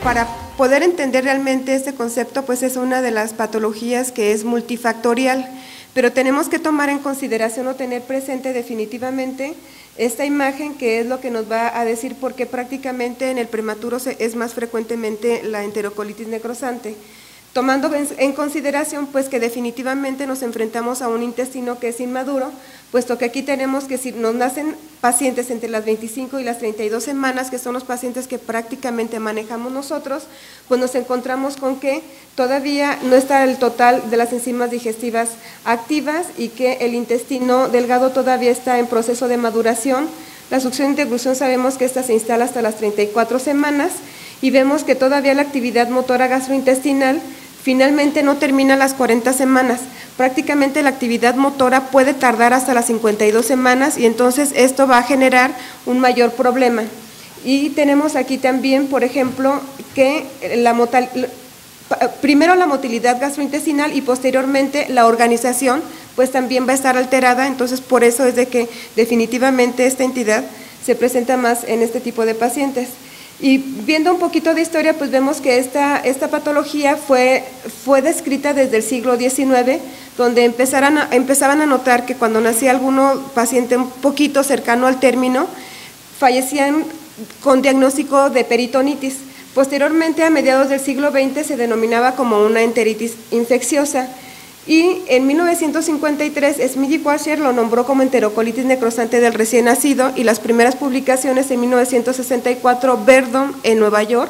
para poder entender realmente este concepto, pues es una de las patologías que es multifactorial, pero tenemos que tomar en consideración o tener presente definitivamente esta imagen, que es lo que nos va a decir por qué prácticamente en el prematuro es más frecuentemente la enterocolitis necrosante. Tomando en consideración pues que definitivamente nos enfrentamos a un intestino que es inmaduro, puesto que aquí tenemos que si nos nacen pacientes entre las 25 y las 32 semanas, que son los pacientes que prácticamente manejamos nosotros, pues nos encontramos con que todavía no está el total de las enzimas digestivas activas y que el intestino delgado todavía está en proceso de maduración. La succión y deglución sabemos que esta se instala hasta las 34 semanas y vemos que todavía la actividad motora gastrointestinal finalmente no termina las 40 semanas, prácticamente la actividad motora puede tardar hasta las 52 semanas y entonces esto va a generar un mayor problema. Y tenemos aquí también, por ejemplo, que primero la motilidad gastrointestinal y posteriormente la organización, pues también va a estar alterada, entonces por eso es de que definitivamente esta entidad se presenta más en este tipo de pacientes. Y viendo un poquito de historia, pues vemos que esta patología fue descrita desde el siglo XIX, donde empezaban a notar que cuando nacía alguno paciente un poquito cercano al término, fallecían con diagnóstico de peritonitis. Posteriormente, a mediados del siglo XX, se denominaba como una enteritis infecciosa. Y en 1953 Smith y Washer lo nombró como enterocolitis necrosante del recién nacido y las primeras publicaciones en 1964, Verdon en Nueva York,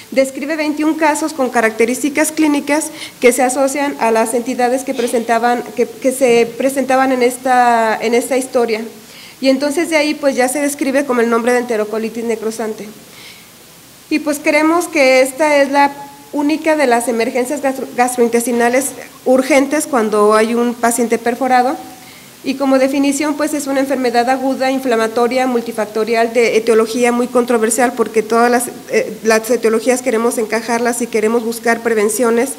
describe 21 casos con características clínicas que se asocian a las entidades que se presentaban en esta historia. Y entonces de ahí pues ya se describe como el nombre de enterocolitis necrosante. Y pues creemos que esta es la única de las emergencias gastrointestinales urgentes cuando hay un paciente perforado y como definición pues es una enfermedad aguda, inflamatoria, multifactorial, de etiología muy controversial porque todas las etiologías queremos encajarlas y queremos buscar prevenciones,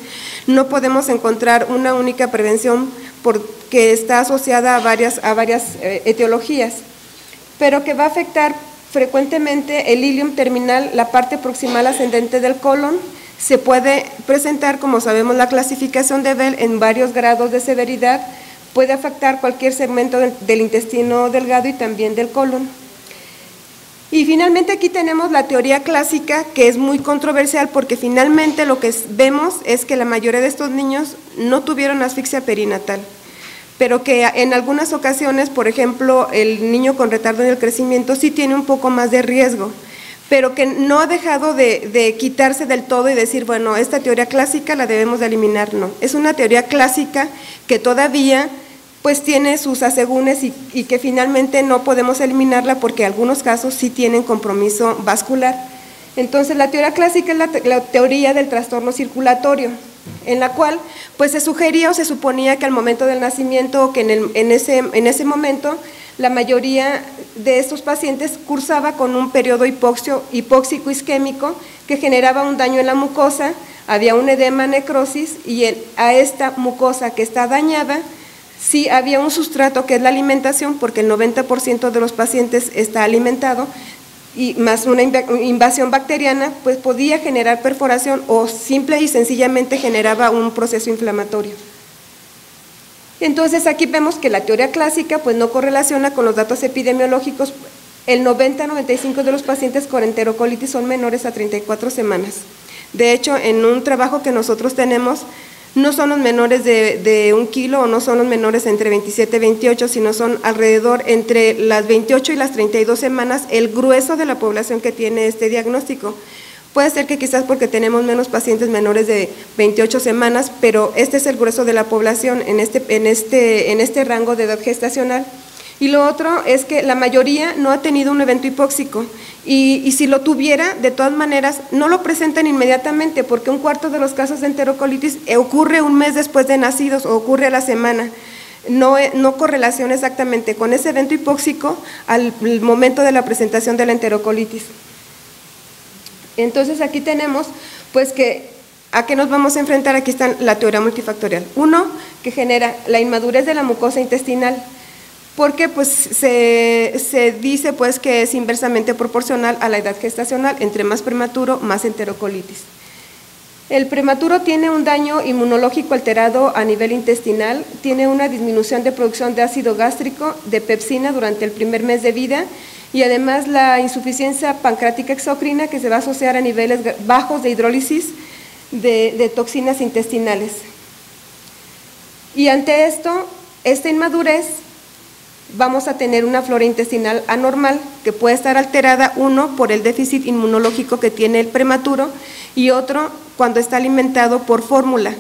no podemos encontrar una única prevención porque está asociada a varias etiologías, pero que va a afectar frecuentemente el ilium terminal, la parte proximal ascendente del colon. Se puede presentar, como sabemos, la clasificación de Bell en varios grados de severidad, puede afectar cualquier segmento del intestino delgado y también del colon. Y finalmente aquí tenemos la teoría clásica, que es muy controversial porque finalmente lo que vemos es que la mayoría de estos niños no tuvieron asfixia perinatal, pero que en algunas ocasiones, por ejemplo, el niño con retardo en el crecimiento sí tiene un poco más de riesgo, pero que no ha dejado de quitarse del todo y decir, bueno, esta teoría clásica la debemos de eliminar, no. Es una teoría clásica que todavía pues tiene sus asegúnes y que finalmente no podemos eliminarla porque en algunos casos sí tienen compromiso vascular. Entonces la teoría clásica es la teoría del trastorno circulatorio, en la cual pues se sugería o se suponía que al momento del nacimiento o que en ese momento la mayoría de estos pacientes cursaba con un periodo hipóxico isquémico que generaba un daño en la mucosa, había un edema, necrosis y a esta mucosa que está dañada sí había un sustrato que es la alimentación porque el 90% de los pacientes está alimentado y más una invasión bacteriana pues podía generar perforación o simple y sencillamente generaba un proceso inflamatorio. Entonces aquí vemos que la teoría clásica pues no correlaciona con los datos epidemiológicos. El 90-95% de los pacientes con enterocolitis son menores a 34 semanas. De hecho, en un trabajo que nosotros tenemos, no son los menores de 1 kilo o no son los menores entre 27 y 28, sino son alrededor entre las 28 y las 32 semanas el grueso de la población que tiene este diagnóstico. Puede ser que quizás porque tenemos menos pacientes menores de 28 semanas, pero este es el grueso de la población en este rango de edad gestacional. Y lo otro es que la mayoría no ha tenido un evento hipóxico y si lo tuviera, de todas maneras, no lo presentan inmediatamente porque 1/4 de los casos de enterocolitis ocurre un mes después de nacidos o ocurre a la semana. No correlaciona exactamente con ese evento hipóxico al momento de la presentación de la enterocolitis. Entonces aquí tenemos pues que ¿a qué nos vamos a enfrentar? Aquí está la teoría multifactorial. Uno, que genera la inmadurez de la mucosa intestinal. porque pues se dice pues que es inversamente proporcional a la edad gestacional, entre más prematuro, más enterocolitis. El prematuro tiene un daño inmunológico alterado a nivel intestinal, tiene una disminución de producción de ácido gástrico, de pepsina durante el primer mes de vida y además la insuficiencia pancreática exocrina que se va a asociar a niveles bajos de hidrólisis de toxinas intestinales. Y ante esto, esta inmadurez, vamos a tener una flora intestinal anormal que puede estar alterada, uno, por el déficit inmunológico que tiene el prematuro y otro, cuando está alimentado por fórmula,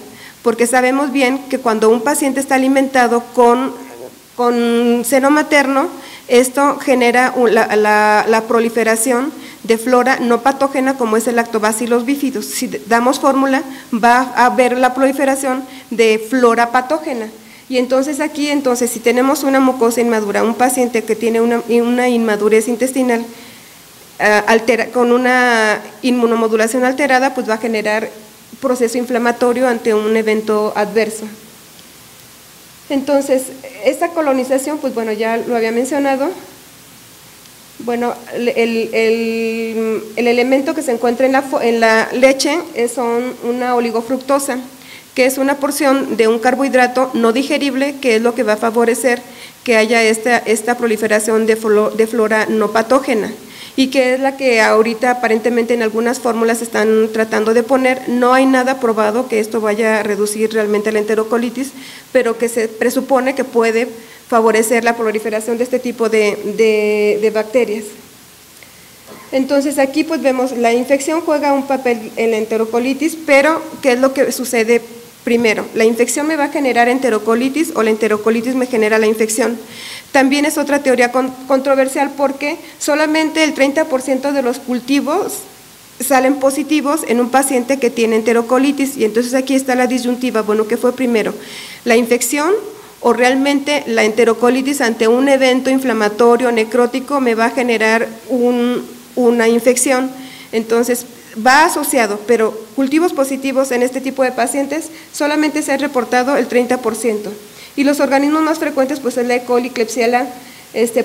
porque sabemos bien que cuando un paciente está alimentado con seno materno, esto genera la proliferación de flora no patógena como es el Lactobacillus bifidus. Si damos fórmula, va a haber la proliferación de flora patógena. Y entonces aquí, si tenemos una mucosa inmadura, un paciente que tiene una inmadurez intestinal con una inmunomodulación alterada, pues va a generar proceso inflamatorio ante un evento adverso. Entonces, esta colonización, pues bueno, ya lo había mencionado. Bueno, el elemento que se encuentra en la leche son una oligofructosa, que es una porción de un carbohidrato no digerible, que es lo que va a favorecer que haya esta proliferación de flora no patógena, y que es la que ahorita aparentemente en algunas fórmulas están tratando de poner. No hay nada probado que esto vaya a reducir realmente la enterocolitis, pero que se presupone que puede favorecer la proliferación de este tipo de bacterias. Entonces aquí pues vemos la infección juega un papel en la enterocolitis, pero ¿qué es lo que sucede primero? ¿La infección me va a generar enterocolitis o la enterocolitis me genera la infección? También es otra teoría controversial porque solamente el 30% de los cultivos salen positivos en un paciente que tiene enterocolitis, y entonces aquí está la disyuntiva, bueno, ¿qué fue primero? ¿La infección o realmente la enterocolitis ante un evento inflamatorio necrótico me va a generar una infección? Entonces va asociado, pero cultivos positivos en este tipo de pacientes solamente se ha reportado el 30%. Y los organismos más frecuentes pues es la E. coli, Klebsiella,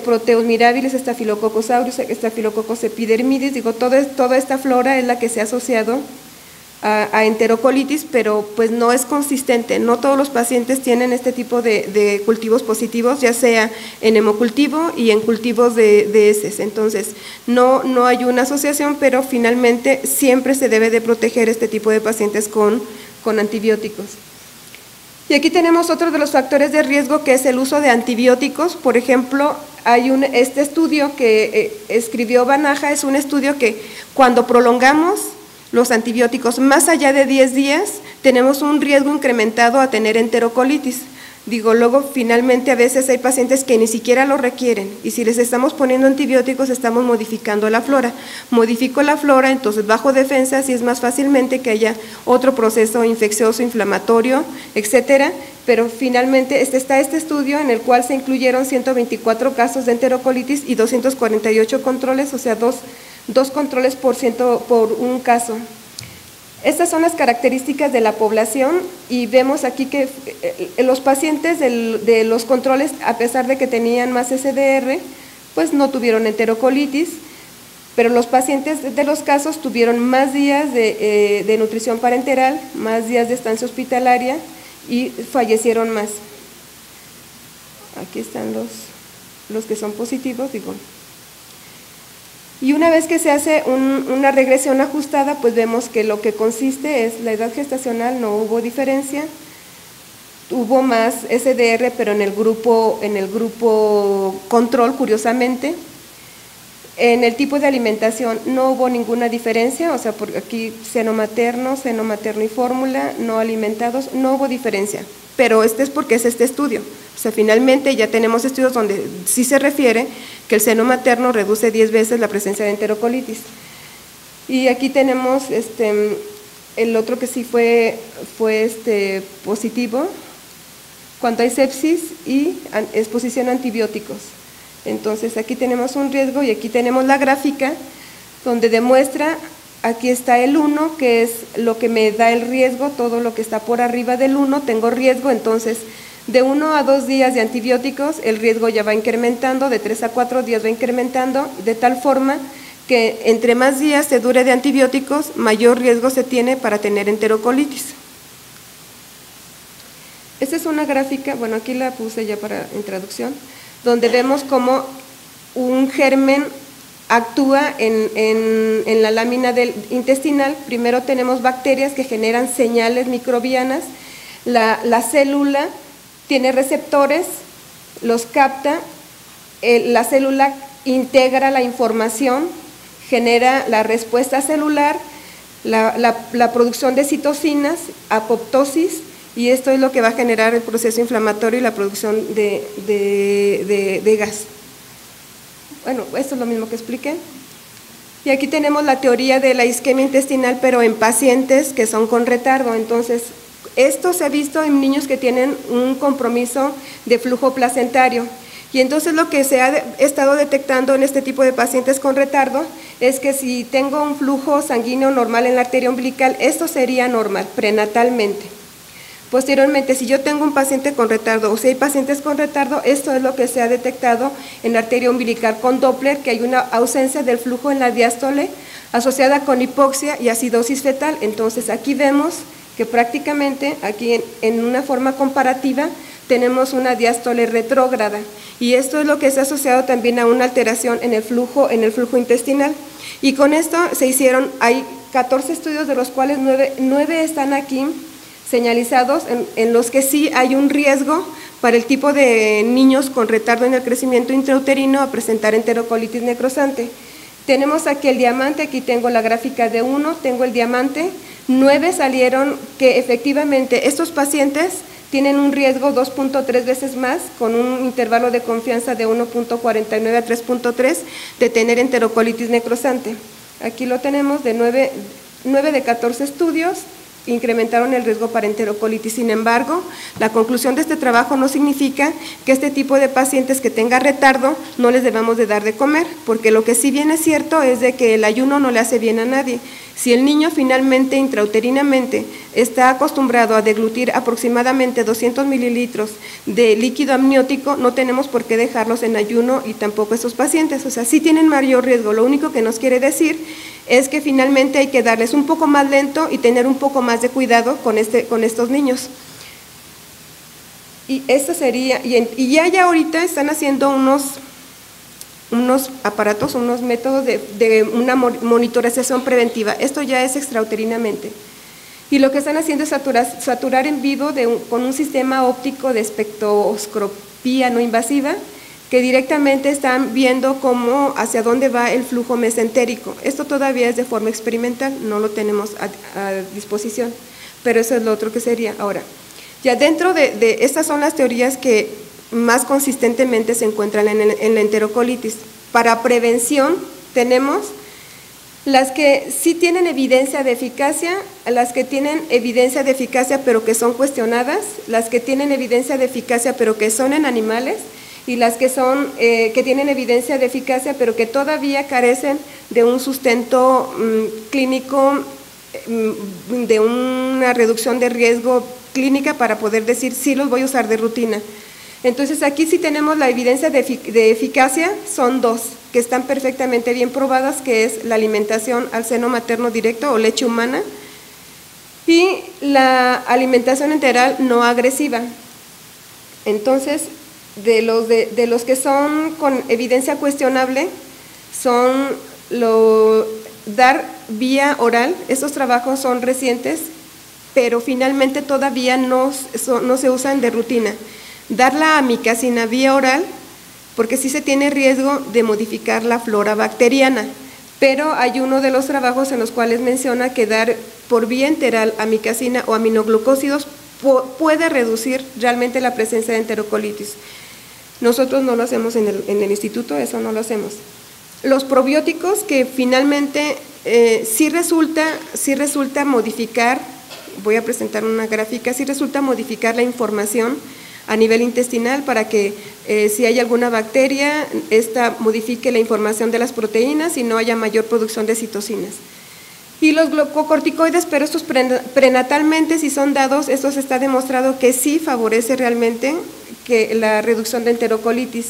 Proteus mirabilis, Staphylococcus aureus, Staphylococcus epidermidis. Digo, toda esta flora es la que se ha asociado a enterocolitis, pero pues no es consistente. No todos los pacientes tienen este tipo de cultivos positivos, ya sea en hemocultivo y en cultivos de heces. Entonces, no hay una asociación, pero finalmente siempre se debe de proteger este tipo de pacientes con antibióticos. Y aquí tenemos otro de los factores de riesgo, que es el uso de antibióticos. Por ejemplo, hay este estudio que escribió Banaja, es un estudio que cuando prolongamos los antibióticos más allá de 10 días, tenemos un riesgo incrementado a tener enterocolitis. Digo, luego finalmente a veces hay pacientes que ni siquiera lo requieren, y si les estamos poniendo antibióticos estamos modificando la flora. Modifico la flora, entonces bajo defensas y es más fácilmente que haya otro proceso infeccioso, inflamatorio, etcétera. Pero finalmente está este estudio en el cual se incluyeron 124 casos de enterocolitis y 248 controles, o sea, dos controles por un caso. Estas son las características de la población, y vemos aquí que los pacientes de los controles, a pesar de que tenían más SDR, pues no tuvieron enterocolitis, pero los pacientes de los casos tuvieron más días de nutrición parenteral, más días de estancia hospitalaria y fallecieron más. Aquí están los que son positivos, digo. Y una vez que se hace una regresión ajustada, pues vemos que lo que consiste es la edad gestacional, no hubo diferencia, hubo más SDR, pero en el grupo control, curiosamente. En el tipo de alimentación no hubo ninguna diferencia, o sea, por aquí seno materno y fórmula, no alimentados, no hubo diferencia. Pero es porque es este estudio. O sea, finalmente ya tenemos estudios donde sí se refiere que el seno materno reduce 10 veces la presencia de enterocolitis. Y aquí tenemos el otro que sí fue positivo, cuando hay sepsis y exposición a antibióticos. Entonces aquí tenemos un riesgo, y aquí tenemos la gráfica donde demuestra. Aquí está el 1, que es lo que me da el riesgo, todo lo que está por arriba del 1 tengo riesgo, entonces De 1 a 2 días de antibióticos, el riesgo ya va incrementando, de 3 a 4 días va incrementando, de tal forma que entre más días se dure de antibióticos, mayor riesgo se tiene para tener enterocolitis. Esta es una gráfica, bueno, aquí la puse ya en traducción, donde vemos cómo un germen actúa en la lámina intestinal. Primero tenemos bacterias que generan señales microbianas, la célula tiene receptores, los capta, la célula integra la información, genera la respuesta celular, la producción de citocinas, apoptosis, y esto es lo que va a generar el proceso inflamatorio y la producción de gas. Bueno, esto es lo mismo que expliqué. Y aquí tenemos la teoría de la isquemia intestinal, pero en pacientes que son con retardo. Entonces, esto se ha visto en niños que tienen un compromiso de flujo placentario. Y entonces lo que se ha estado detectando en este tipo de pacientes con retardo es que si tengo un flujo sanguíneo normal en la arteria umbilical, esto sería normal, prenatalmente. Posteriormente, si yo tengo un paciente con retardo o si hay pacientes con retardo, esto es lo que se ha detectado en la arteria umbilical con Doppler, que hay una ausencia del flujo en la diástole asociada con hipoxia y acidosis fetal. Entonces, aquí vemos que prácticamente, aquí en una forma comparativa, tenemos una diástole retrógrada, y esto es lo que se ha asociado también a una alteración en el flujo intestinal. Y con esto hay 14 estudios, de los cuales 9 están aquí señalizados, en los que sí hay un riesgo para el tipo de niños con retardo en el crecimiento intrauterino a presentar enterocolitis necrosante. Tenemos aquí el diamante, aquí tengo la gráfica de 1, tengo el diamante, 9 salieron que efectivamente estos pacientes tienen un riesgo 2.3 veces más, con un intervalo de confianza de 1.49 a 3.3 de tener enterocolitis necrosante. Aquí lo tenemos, de 9 de 14 estudios, incrementaron el riesgo para enterocolitis. Sin embargo, la conclusión de este trabajo no significa que este tipo de pacientes que tenga retardo no les debamos de dar de comer, porque lo que sí bien es cierto es de que el ayuno no le hace bien a nadie. Si el niño finalmente intrauterinamente está acostumbrado a deglutir aproximadamente 200 mililitros de líquido amniótico, no tenemos por qué dejarlos en ayuno, y tampoco estos pacientes. O sea, sí tienen mayor riesgo. Lo único que nos quiere decir es que finalmente hay que darles un poco más lento y tener un poco más de cuidado con estos niños. Y esto sería, y ya ahorita están haciendo unos aparatos, unos métodos de una monitorización preventiva. Esto ya es extrauterinamente. Y lo que están haciendo es saturar en vivo con un sistema óptico de espectroscopía no invasiva, que directamente están viendo hacia dónde va el flujo mesentérico. Esto todavía es de forma experimental, no lo tenemos a disposición, pero eso es lo otro que sería. Ahora, ya dentro de estas son las teorías que más consistentemente se encuentran en la enterocolitis. Para prevención tenemos las que sí tienen evidencia de eficacia, las que tienen evidencia de eficacia pero que son cuestionadas, las que tienen evidencia de eficacia pero que son en animales, y las que tienen evidencia de eficacia pero que todavía carecen de un sustento clínico, de una reducción de riesgo clínica para poder decir sí los voy a usar de rutina. Entonces aquí sí tenemos la evidencia de eficacia, son 2 que están perfectamente bien probadas, que es la alimentación al seno materno directo o leche humana y la alimentación enteral no agresiva. Entonces, de los que son con evidencia cuestionable, son dar vía oral. Estos trabajos son recientes, pero finalmente todavía no se usan de rutina. Dar la amikacina vía oral, porque sí se tiene riesgo de modificar la flora bacteriana, pero hay uno de los trabajos en los cuales menciona que dar por vía enteral amikacina o aminoglucósidos puede reducir realmente la presencia de enterocolitis. Nosotros no lo hacemos en el instituto, eso no lo hacemos. Los probióticos, que finalmente sí resulta modificar, voy a presentar una gráfica, sí resulta modificar la información a nivel intestinal para que si hay alguna bacteria, esta modifique la información de las proteínas y no haya mayor producción de citocinas. Y los glucocorticoides, pero estos prenatalmente, si son dados, esto se está demostrado que sí favorece realmente que la reducción de enterocolitis.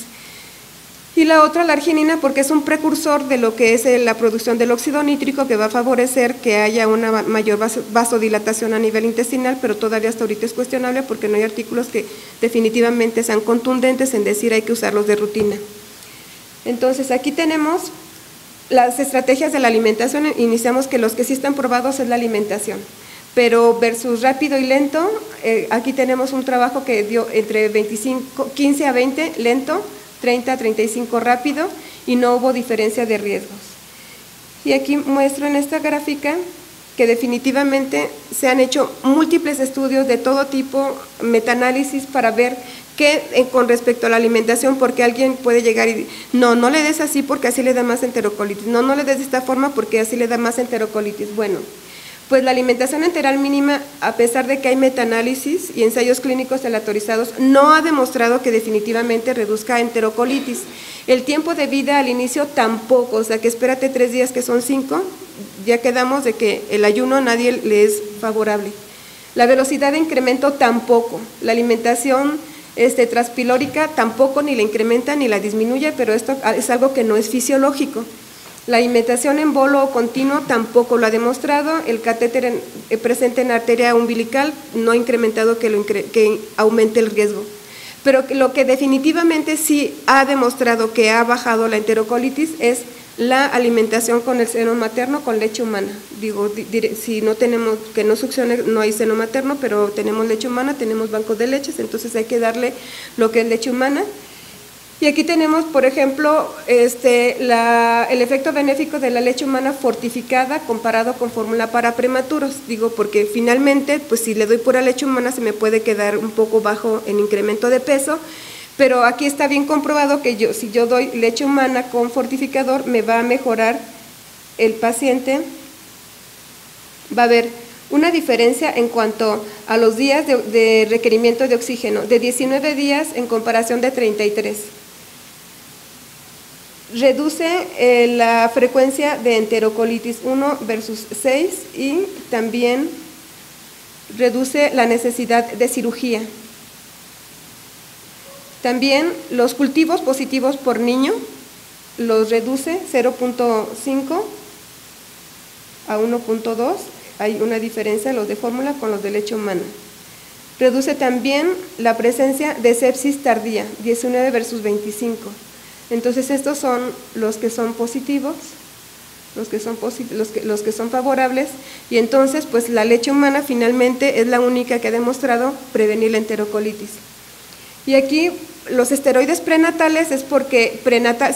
Y la otra, la arginina, porque es un precursor de lo que es la producción del óxido nítrico, que va a favorecer que haya una mayor vasodilatación a nivel intestinal, pero todavía hasta ahorita es cuestionable porque no hay artículos que definitivamente sean contundentes en decir hay que usarlos de rutina. Entonces, aquí tenemos las estrategias de la alimentación. Iniciamos que los que sí están probados es la alimentación, pero versus rápido y lento, aquí tenemos un trabajo que dio entre 15 a 20 lento, 30 a 35 rápido, y no hubo diferencia de riesgos. Y aquí muestro en esta gráfica que definitivamente se han hecho múltiples estudios de todo tipo, metaanálisis, para ver qué con respecto a la alimentación, porque alguien puede llegar y no le des así porque así le da más enterocolitis, no le des de esta forma porque así le da más enterocolitis. Bueno, pues la alimentación enteral mínima, a pesar de que hay metaanálisis y ensayos clínicos aleatorizados, no ha demostrado que definitivamente reduzca enterocolitis. El tiempo de vida al inicio tampoco, o sea que espérate 3 días que son 5, ya quedamos de que el ayuno a nadie le es favorable. La velocidad de incremento tampoco, la alimentación transpilórica tampoco ni la incrementa ni la disminuye, pero esto es algo que no es fisiológico. La alimentación en bolo o continuo tampoco lo ha demostrado. El catéter presente en la arteria umbilical no ha incrementado que aumente el riesgo. Pero lo que definitivamente sí ha demostrado que ha bajado la enterocolitis es la alimentación con el seno materno, con leche humana. Digo, si no tenemos, que no succione, no hay seno materno, pero tenemos leche humana, tenemos bancos de leches, entonces hay que darle lo que es leche humana. Y aquí tenemos, por ejemplo, el efecto benéfico de la leche humana fortificada comparado con fórmula para prematuros. Digo, porque finalmente, pues si le doy pura leche humana se me puede quedar un poco bajo en incremento de peso, pero aquí está bien comprobado que si yo doy leche humana con fortificador, me va a mejorar el paciente, va a haber una diferencia en cuanto a los días de requerimiento de oxígeno, de 19 días en comparación de 33. Reduce la frecuencia de enterocolitis 1 versus 6 y también reduce la necesidad de cirugía. También los cultivos positivos por niño los reduce 0.5 a 1.2, hay una diferencia los de fórmula con los de leche humana. Reduce también la presencia de sepsis tardía, 19 versus 25. Entonces estos son los que son positivos, los que son favorables, y entonces pues la leche humana finalmente es la única que ha demostrado prevenir la enterocolitis. Y aquí los esteroides prenatales es porque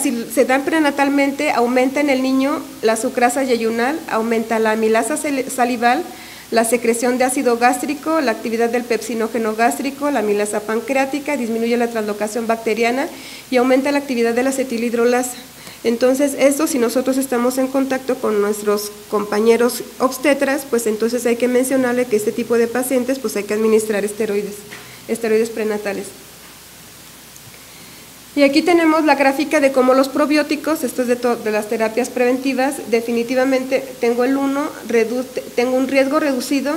si se dan prenatalmente aumenta en el niño la sucrasa yeyunal, aumenta la amilasa salival, la secreción de ácido gástrico, la actividad del pepsinógeno gástrico, la amilasa pancreática, disminuye la translocación bacteriana y aumenta la actividad de la acetilhidrolasa. Entonces, esto si nosotros estamos en contacto con nuestros compañeros obstetras, pues entonces hay que mencionarle que este tipo de pacientes pues hay que administrar esteroides prenatales. Y aquí tenemos la gráfica de cómo los probióticos, esto es de las terapias preventivas, definitivamente tengo el 1, tengo un riesgo reducido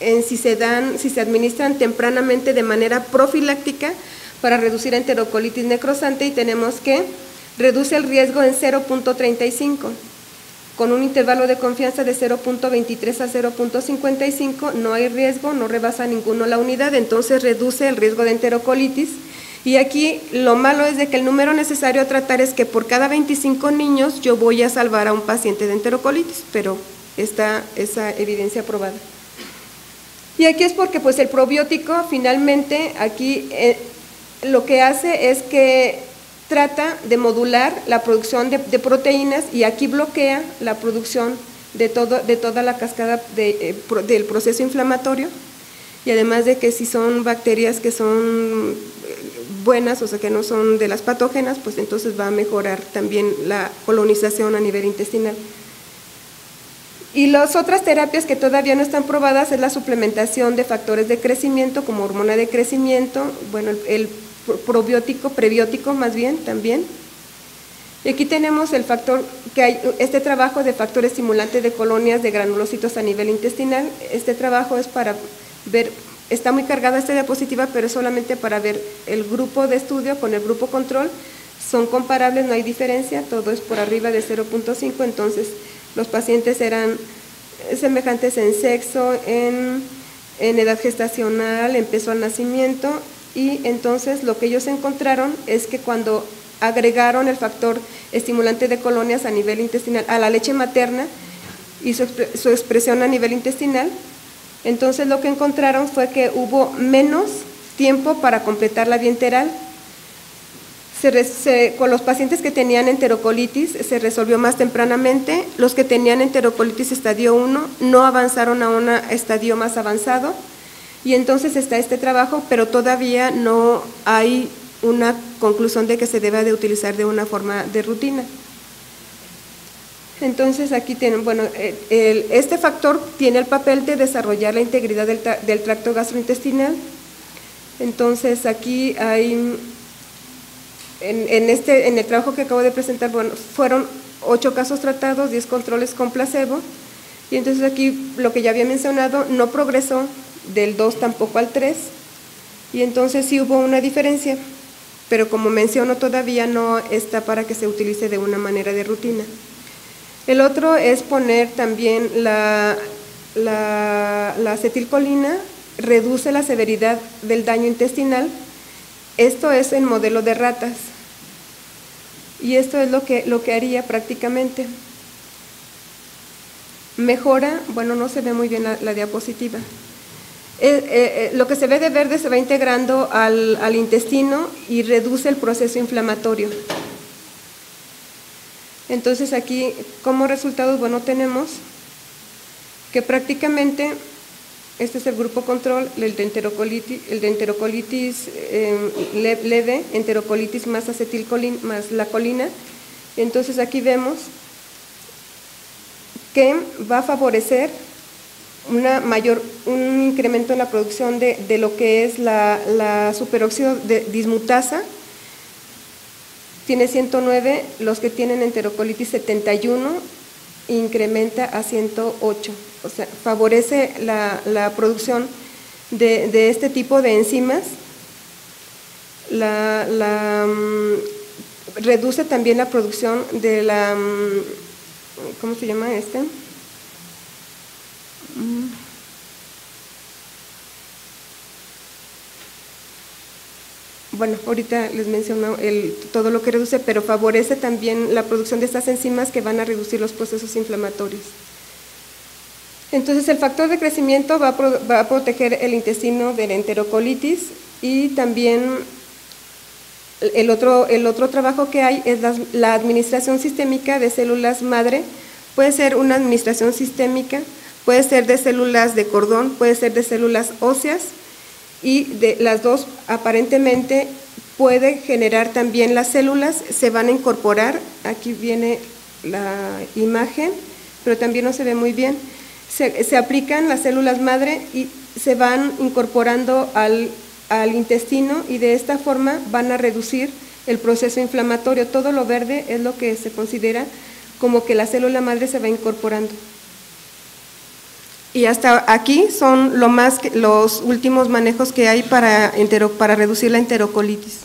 en si se administran tempranamente de manera profiláctica para reducir enterocolitis necrosante, y tenemos que reduce el riesgo en 0.35, con un intervalo de confianza de 0.23 a 0.55, no hay riesgo, no rebasa ninguno la unidad, entonces reduce el riesgo de enterocolitis. Y aquí lo malo es de que el número necesario a tratar es que por cada 25 niños yo voy a salvar a un paciente de enterocolitis, pero está esa evidencia probada. Y aquí es porque pues el probiótico finalmente aquí lo que hace es que trata de modular la producción de proteínas, y aquí bloquea la producción de toda la cascada del proceso inflamatorio, y además de que si son bacterias que son buenas, o sea que no son de las patógenas, pues entonces va a mejorar también la colonización a nivel intestinal. Y las otras terapias que todavía no están probadas es la suplementación de factores de crecimiento como hormona de crecimiento, bueno, el prebiótico más bien también. Y aquí tenemos el factor, que hay este trabajo de factor estimulante de colonias de granulocitos a nivel intestinal. Este trabajo es para ver, está muy cargada esta diapositiva, pero es solamente para ver el grupo de estudio con el grupo control. Son comparables, no hay diferencia, todo es por arriba de 0.5, entonces los pacientes eran semejantes en sexo, en edad gestacional, en peso al nacimiento, y entonces lo que ellos encontraron es que cuando agregaron el factor estimulante de colonias a nivel intestinal a la leche materna y su expresión a nivel intestinal, entonces lo que encontraron fue que hubo menos tiempo para completar la vía enteral. Con los pacientes que tenían enterocolitis se resolvió más tempranamente. Los que tenían enterocolitis estadio 1 no avanzaron a un estadio más avanzado, y entonces está este trabajo, pero todavía no hay una conclusión de que se deba de utilizar de una forma de rutina. Entonces aquí tienen, bueno, este factor tiene el papel de desarrollar la integridad del tracto gastrointestinal. Entonces aquí hay, en el trabajo que acabo de presentar, bueno, fueron 8 casos tratados, 10 controles con placebo, y entonces aquí lo que ya había mencionado, no progresó del 2 tampoco al 3, y entonces sí hubo una diferencia, pero como menciono todavía no está para que se utilice de una manera de rutina. El otro es poner también la acetilcolina, reduce la severidad del daño intestinal. Esto es en modelo de ratas, y esto es lo que haría prácticamente. Mejora, bueno, no se ve muy bien la diapositiva. Lo que se ve de verde se va integrando al intestino y reduce el proceso inflamatorio. Entonces aquí como resultados, bueno, tenemos que prácticamente este es el grupo control, el de enterocolitis leve, enterocolitis más acetilcolina, más la colina. Entonces aquí vemos que va a favorecer un incremento en la producción de lo que es la superóxido de dismutasa. Tiene 109, los que tienen enterocolitis 71, incrementa a 108, o sea, favorece la producción de este tipo de enzimas. Reduce también la producción de la, ¿cómo se llama este? Bueno, ahorita les menciono todo lo que reduce, pero favorece también la producción de estas enzimas que van a reducir los procesos inflamatorios. Entonces, el factor de crecimiento va a proteger el intestino de la enterocolitis, y también el otro trabajo que hay es la administración sistémica de células madre. Puede ser una administración sistémica, puede ser de células de cordón, puede ser de células óseas, y de las dos aparentemente puede generar también las células, se van a incorporar. Aquí viene la imagen, pero también no se ve muy bien. Se aplican las células madre y se van incorporando al intestino, y de esta forma van a reducir el proceso inflamatorio. Todo lo verde es lo que se considera como que la célula madre se va incorporando. Y hasta aquí son los últimos manejos que hay para reducir la enterocolitis.